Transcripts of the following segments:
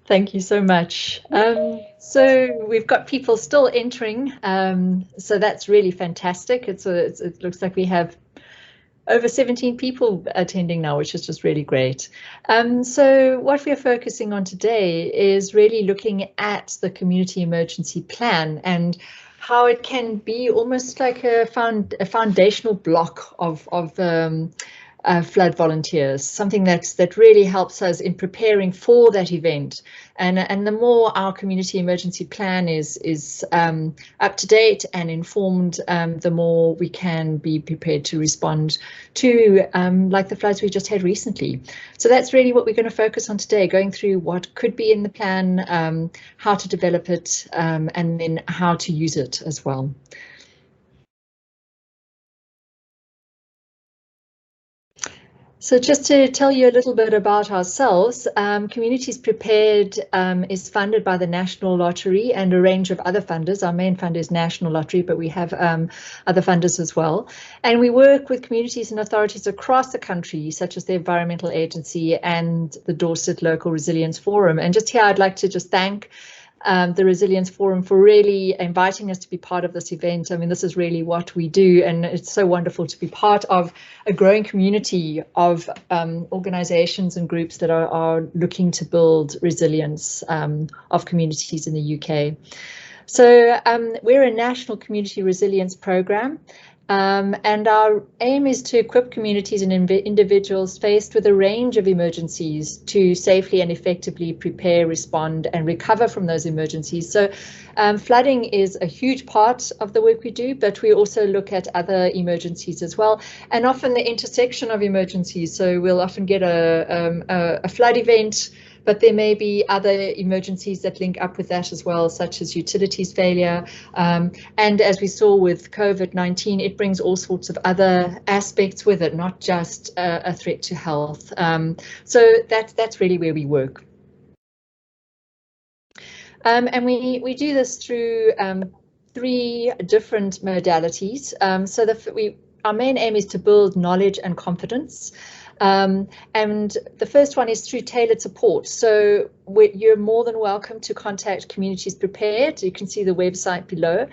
Thank you so much. So we've got people still entering, so that's really fantastic. It looks like we have over 17 people attending now, which is just really great. So what we're focusing on today is really looking at the community emergency plan and how it can be almost like a foundational block of flood volunteers, something that really helps us in preparing for that event. And the more our community emergency plan is up to date and informed, the more we can be prepared to respond to like the floods we just had recently. So that's really what we're going to focus on today, going through what could be in the plan, how to develop it, and then how to use it as well. So just to tell you a little bit about ourselves, Communities Prepared is funded by the National Lottery and a range of other funders. Our main funder is National Lottery, but we have other funders as well. And we work with communities and authorities across the country, such as the Environmental Agency and the Dorset Local Resilience Forum. And just here, I'd like to just thank the Resilience Forum for really inviting us to be part of this event. I mean, this is really what we do, and it's so wonderful to be part of a growing community of organisations and groups that are looking to build resilience of communities in the UK. So we're a national community resilience programme. And our aim is to equip communities and individuals faced with a range of emergencies to safely and effectively prepare, respond and recover from those emergencies. So flooding is a huge part of the work we do, but we also look at other emergencies as well, and often the intersection of emergencies. So we'll often get a flood event, but there may be other emergencies that link up with that as well, such as utilities failure. And as we saw with COVID-19, it brings all sorts of other aspects with it, not just a threat to health. So that's really where we work. And we do this through 3 different modalities. So our main aim is to build knowledge and confidence. And the first one is through tailored support. So you're more than welcome to contact Communities Prepared. You can see the website below.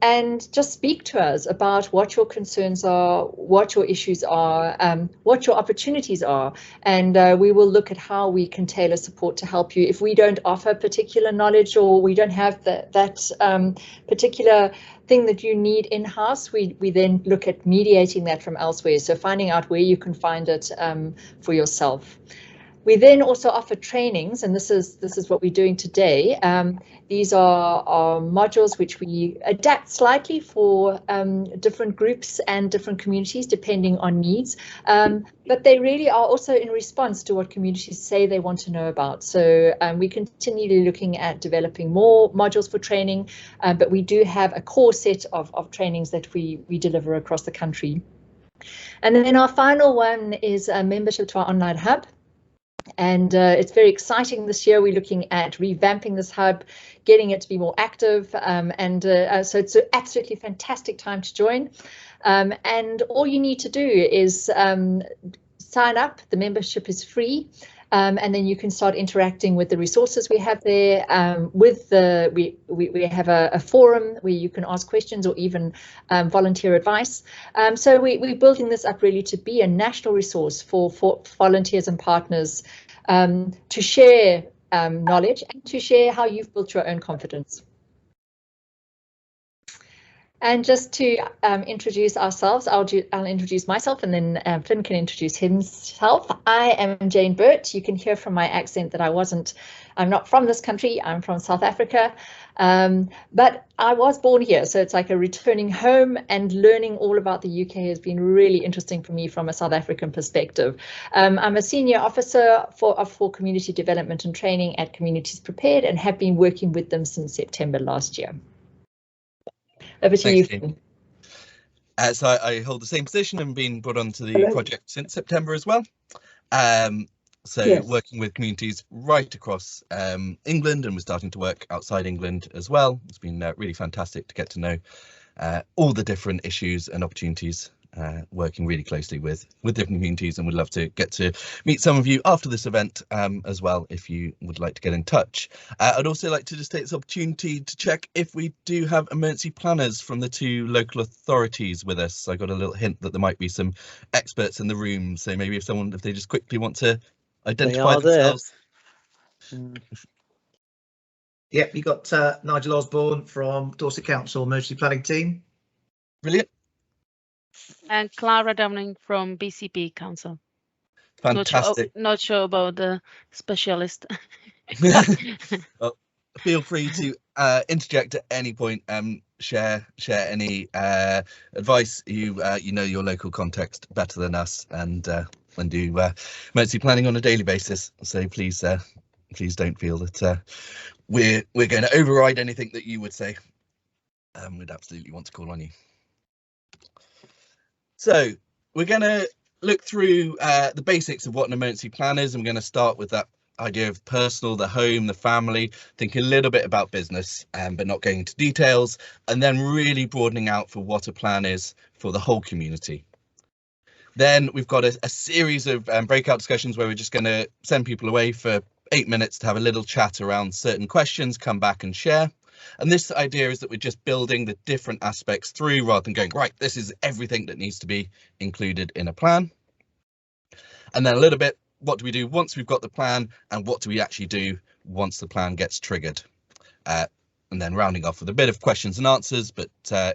And just speak to us about what your concerns are, what your issues are, what your opportunities are, and we will look at how we can tailor support to help you. If we don't offer particular knowledge or we don't have that particular thing that you need in-house, we then look at mediating that from elsewhere, so finding out where you can find it for yourself. We then also offer trainings, and this is what we're doing today. These are modules which we adapt slightly for different groups and different communities depending on needs, but they really are also in response to what communities say they want to know about. So we continually looking at developing more modules for training, but we do have a core set of trainings that we deliver across the country. And then our final one is a membership to our online hub. And it's very exciting this year. We're looking at revamping this hub, getting it to be more active. So it's an absolutely fantastic time to join. And all you need to do is sign up. The membership is free. And then you can start interacting with the resources we have there. We have a forum where you can ask questions or even volunteer advice. So we're building this up really to be a national resource for volunteers and partners to share knowledge and to share how you've built your own confidence. And just to introduce ourselves, I'll introduce myself, and then Finn can introduce himself. I am Jane Burt. You can hear from my accent that I'm not from this country. I'm from South Africa, but I was born here, so it's like a returning home, and learning all about the UK has been really interesting for me from a South African perspective. I'm a senior officer for community development and training at Communities Prepared, and have been working with them since September last year. Over to you. So I hold the same position and been brought onto the project since September as well. Yes. Working with communities right across England, and we're starting to work outside England as well. It's been really fantastic to get to know all the different issues and opportunities working really closely with different communities, and would love to get to meet some of you after this event as well, if you would like to get in touch. I'd also like to just take this opportunity to check if we do have emergency planners from the 2 local authorities with us. I got a little hint that there might be some experts in the room, so maybe if they just quickly want to identify themselves. Yep, you got Nigel Osborne from Dorset Council Emergency Planning Team. Brilliant. And Clara Downing from BCP Council. Fantastic. Not sure about the specialist. Well, feel free to interject at any point. Share any advice. You know your local context better than us, and do emergency planning on a daily basis. So please don't feel that we're going to override anything that you would say. We'd absolutely want to call on you. So we're going to look through the basics of what an emergency plan is. I'm going to start with that idea of personal, the home, the family, think a little bit about business, but not going into details, and then really broadening out for what a plan is for the whole community. Then we've got a series of breakout discussions where we're just going to send people away for 8 minutes to have a little chat around certain questions, come back and share. And this idea is that we're just building the different aspects through rather than going, right, this is everything that needs to be included in a plan. And then a little bit, what do we do once we've got the plan, and what do we actually do once the plan gets triggered? And then rounding off with a bit of questions and answers. But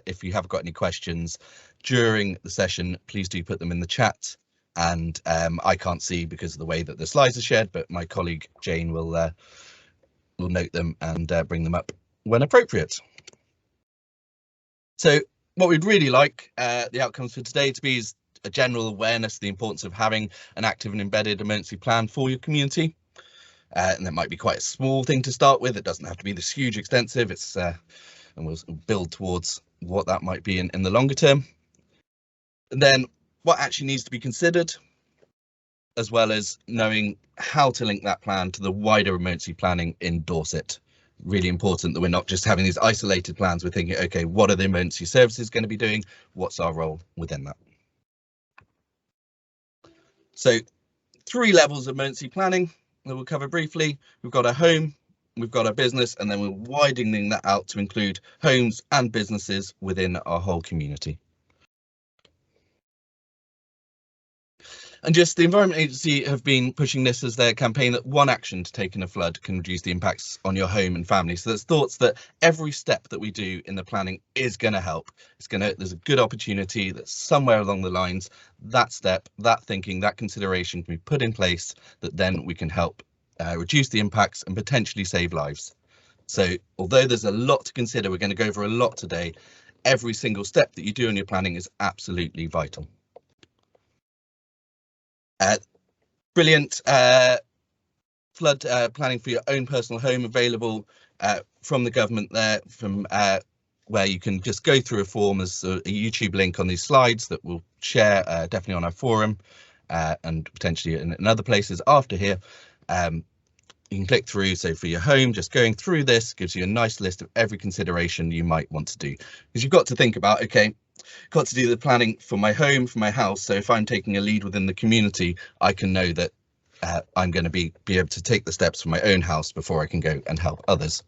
if you have got any questions during the session, please do put them in the chat. And I can't see because of the way that the slides are shared, but my colleague Jane will note them and bring them up when appropriate. So what we'd really like the outcomes for today to be is a general awareness of the importance of having an active and embedded emergency plan for your community. And that might be quite a small thing to start with. It doesn't have to be this huge extensive. It's and we'll build towards what that might be in the longer term. And then what actually needs to be considered, as well as knowing how to link that plan to the wider emergency planning in Dorset. Really important that we're not just having these isolated plans. We're thinking, OK, what are the emergency services going to be doing? What's our role within that? So 3 levels of emergency planning that we'll cover briefly. We've got a home, we've got a business, and then we're widening that out to include homes and businesses within our whole community. And just the Environment Agency have been pushing this as their campaign that one action to take in a flood can reduce the impacts on your home and family. So there's thoughts that every step that we do in the planning is going to help. There's a good opportunity that somewhere along the lines, that step, that thinking, that consideration can be put in place that then we can help reduce the impacts and potentially save lives. So although there's a lot to consider, we're going to go over a lot today. Every single step that you do in your planning is absolutely vital. Brilliant flood planning for your own personal home available from the government there, from where you can just go through a form. There's a YouTube link on these slides that we'll share definitely on our forum and potentially in other places after here. You can click through. So for your home, just going through this gives you a nice list of every consideration you might want to do, because you've got to think about, OK, got to do the planning for my home, for my house. So if I'm taking a lead within the community, I can know that I'm going to be able to take the steps for my own house before I can go and help others.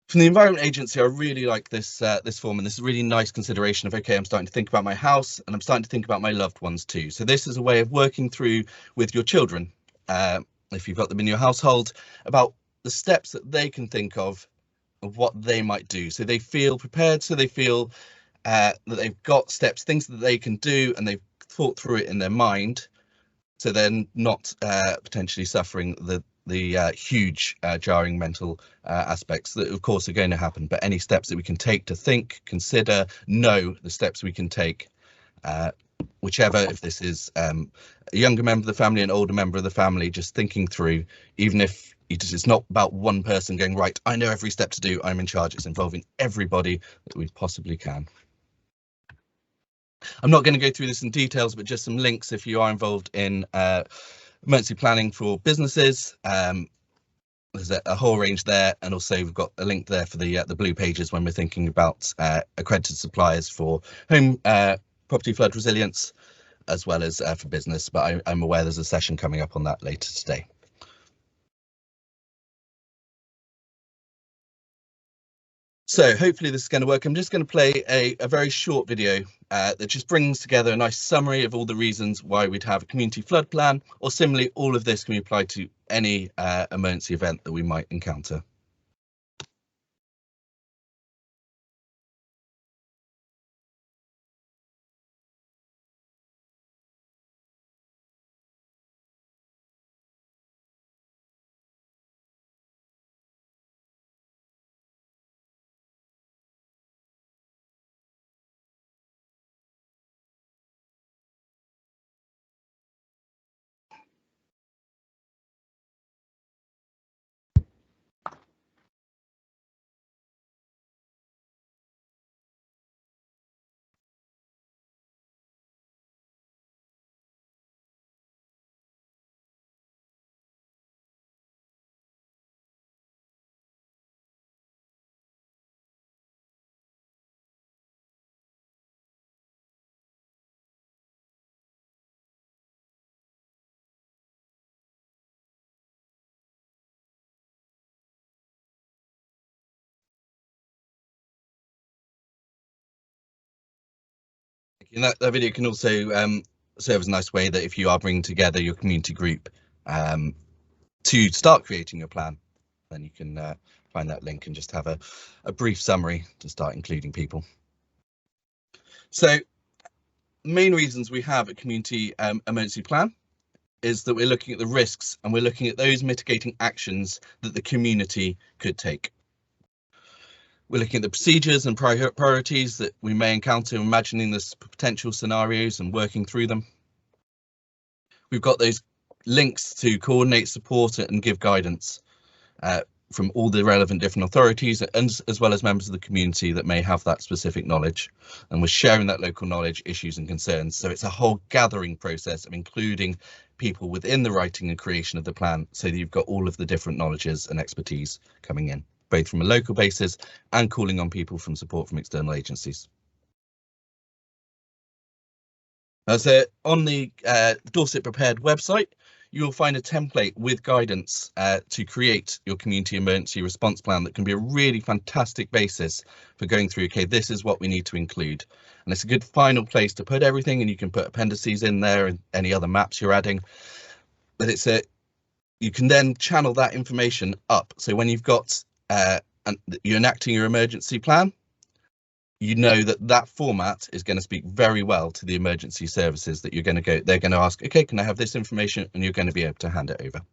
From the Environment Agency, I really like this this form, and this is a really nice consideration of, OK, I'm starting to think about my house and I'm starting to think about my loved ones too. So this is a way of working through with your children, if you've got them in your household, about the steps that they can think of what they might do, so they feel prepared, so they feel that they've got steps, things that they can do, and they've thought through it in their mind, so they're not potentially suffering the huge jarring mental aspects that of course are going to happen. But any steps that we can take to think, consider, know the steps we can take, whichever, if this is a younger member of the family, an older member of the family, just thinking through, even if it's not about one person going, right, I know every step to do, I'm in charge. It's involving everybody that we possibly can. I'm not going to go through this in details, but just some links if you are involved in emergency planning for businesses. there's a whole range there, and also we've got a link there for the blue pages when we're thinking about accredited suppliers for home property flood resilience, as well as for business. But I'm aware there's a session coming up on that later today. So hopefully this is going to work. I'm just going to play a very short video that just brings together a nice summary of all the reasons why we'd have a community flood plan, or similarly, all of this can be applied to any emergency event that we might encounter. And that video can also serve as a nice way that if you are bringing together your community group to start creating your plan, then you can find that link and just have a brief summary to start including people. So main reasons we have a community emergency plan is that we're looking at the risks and we're looking at those mitigating actions that the community could take. We're looking at the procedures and priorities that we may encounter, imagining the potential scenarios and working through them. We've got those links to coordinate, support and give guidance from all the relevant different authorities, and as well as members of the community that may have that specific knowledge. And we're sharing that local knowledge, issues and concerns. So it's a whole gathering process of including people within the writing and creation of the plan, so that you've got all of the different knowledges and expertise coming in, both from a local basis and calling on people from support from external agencies. So on the Dorset Prepared website, you will find a template with guidance to create your community emergency response plan that can be a really fantastic basis for going through, okay, this is what we need to include. And it's a good final place to put everything, and you can put appendices in there and any other maps you're adding. But it's you can then channel that information up. So when you've got and you're enacting your emergency plan, you know that that format is going to speak very well to the emergency services that you're going to go. They're going to ask, okay, can I have this information? And you're going to be able to hand it over.